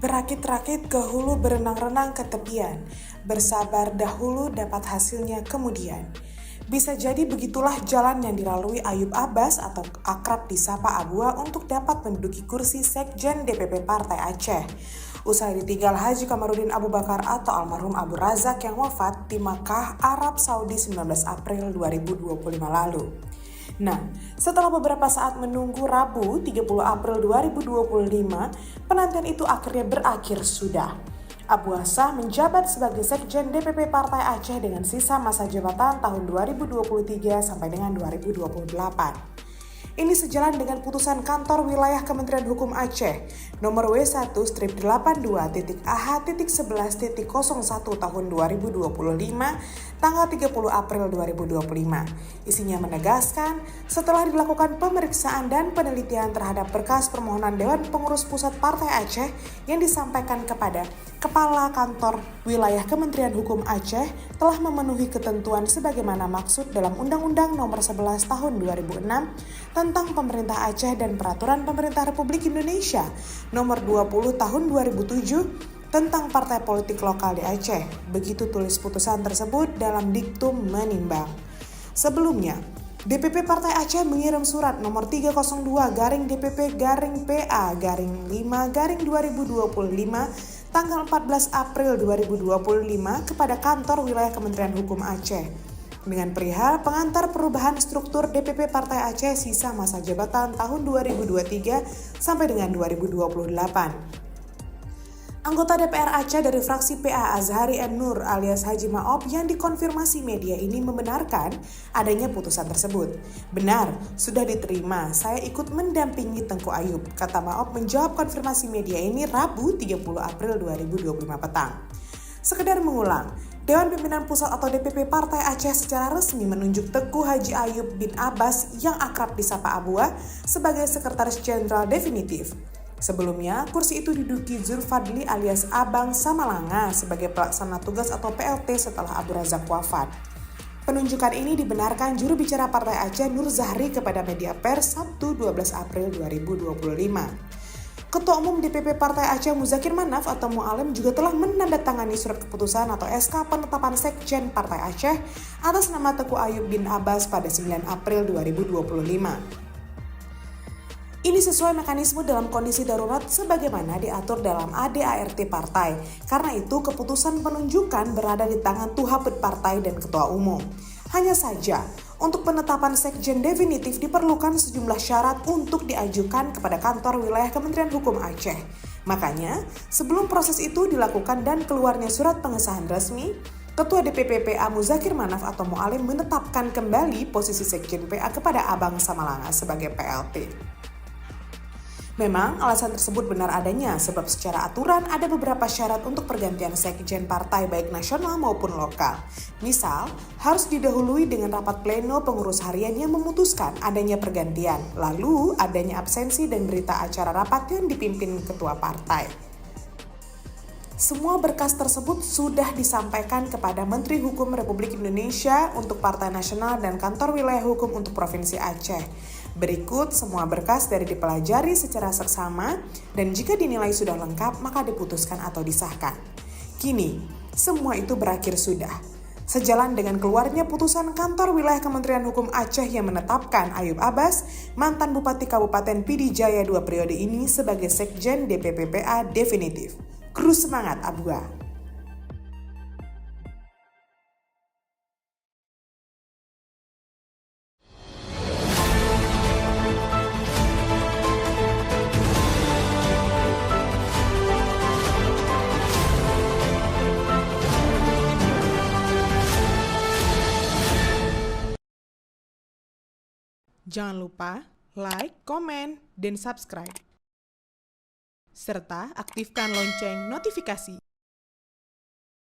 Berakit-rakit ke hulu, berenang-renang ke tepian. Bersabar dahulu dapat hasilnya kemudian. Bisa jadi begitulah jalan yang dilalui Ayub Abbas atau akrab disapa Abua untuk dapat menduduki kursi Sekjen DPP Partai Aceh. Usai ditinggal Haji Kamarudin Abu Bakar atau almarhum Abu Razak yang wafat di Makkah, Arab Saudi 19 April 2025 lalu. Nah, setelah beberapa saat menunggu Rabu 30 April 2025, penantian itu akhirnya berakhir sudah. Abu Hassah menjabat sebagai Sekjen DPP Partai Aceh dengan sisa masa jabatan tahun 2023 sampai dengan 2028. Ini sejalan dengan putusan Kantor Wilayah Kementerian Hukum Aceh nomor W1-82.AH.11.01 tahun 2025 tanggal 30 April 2025. Isinya menegaskan setelah dilakukan pemeriksaan dan penelitian terhadap berkas permohonan Dewan Pengurus Pusat Partai Aceh yang disampaikan kepada Kepala Kantor Wilayah Kementerian Hukum Aceh telah memenuhi ketentuan sebagaimana maksud dalam Undang-Undang nomor 11 tahun 2006 tentang Pemerintah Aceh dan Peraturan Pemerintah Republik Indonesia nomor 20 tahun 2007 tentang partai politik lokal di Aceh. Begitu tulis putusan tersebut dalam diktum menimbang. Sebelumnya, DPP Partai Aceh mengirim surat nomor 302-DPP-PA-5-2025 tanggal 14 April 2025 kepada Kantor Wilayah Kementerian Hukum Aceh dengan perihal pengantar perubahan struktur DPP Partai Aceh sisa masa jabatan tahun 2023 sampai dengan 2028. Anggota DPR Aceh dari fraksi PA Azhari M. Nur alias Haji Maop yang dikonfirmasi media ini membenarkan adanya putusan tersebut. Benar, sudah diterima, saya ikut mendampingi Tengku Ayub, kata Maop menjawab konfirmasi media ini Rabu 30 April 2025 petang. Sekedar mengulang, Dewan Pimpinan Pusat atau DPP Partai Aceh secara resmi menunjuk Tengku Haji Ayub bin Abbas yang akrab disapa Abua sebagai Sekretaris Jenderal definitif. Sebelumnya, kursi itu diduduki Zulfadli alias Abang Samalanga sebagai pelaksana tugas atau PLT setelah Abu Razak wafat. Penunjukan ini dibenarkan juru bicara Partai Aceh Nur Zahri kepada media pers Sabtu 12 April 2025. Ketua Umum DPP Partai Aceh Muzakir Manaf atau Mu'alim juga telah menandatangani surat keputusan atau SK penetapan Sekjen Partai Aceh atas nama Tengku Ayub bin Abbas pada 9 April 2025. Ini sesuai mekanisme dalam kondisi darurat sebagaimana diatur dalam ADART partai. Karena itu keputusan penunjukan berada di tangan Tuhabet Partai dan Ketua Umum. Hanya saja, untuk penetapan Sekjen definitif diperlukan sejumlah syarat untuk diajukan kepada Kantor Wilayah Kementerian Hukum Aceh. Makanya, sebelum proses itu dilakukan dan keluarnya surat pengesahan resmi, Ketua DPP PA Muzakir Manaf atau Mu'alim menetapkan kembali posisi Sekjen PA kepada Abang Samalanga sebagai PLT. Memang alasan tersebut benar adanya sebab secara aturan ada beberapa syarat untuk pergantian sekjen partai baik nasional maupun lokal. Misal, harus didahului dengan rapat pleno pengurus harian yang memutuskan adanya pergantian, lalu adanya absensi dan berita acara rapat yang dipimpin ketua partai. Semua berkas tersebut sudah disampaikan kepada Menteri Hukum Republik Indonesia untuk Partai Nasional dan Kantor Wilayah Hukum untuk Provinsi Aceh. Berikut semua berkas dari dipelajari secara seksama dan jika dinilai sudah lengkap maka diputuskan atau disahkan. Kini, semua itu berakhir sudah. Sejalan dengan keluarnya putusan Kantor Wilayah Kementerian Hukum Aceh yang menetapkan Ayub Abbas, mantan Bupati Kabupaten Pidi Jaya 2 periode ini sebagai Sekjen DPP PA definitif. Kru semangat Abua. Jangan lupa like, komen, dan subscribe. Serta aktifkan lonceng notifikasi.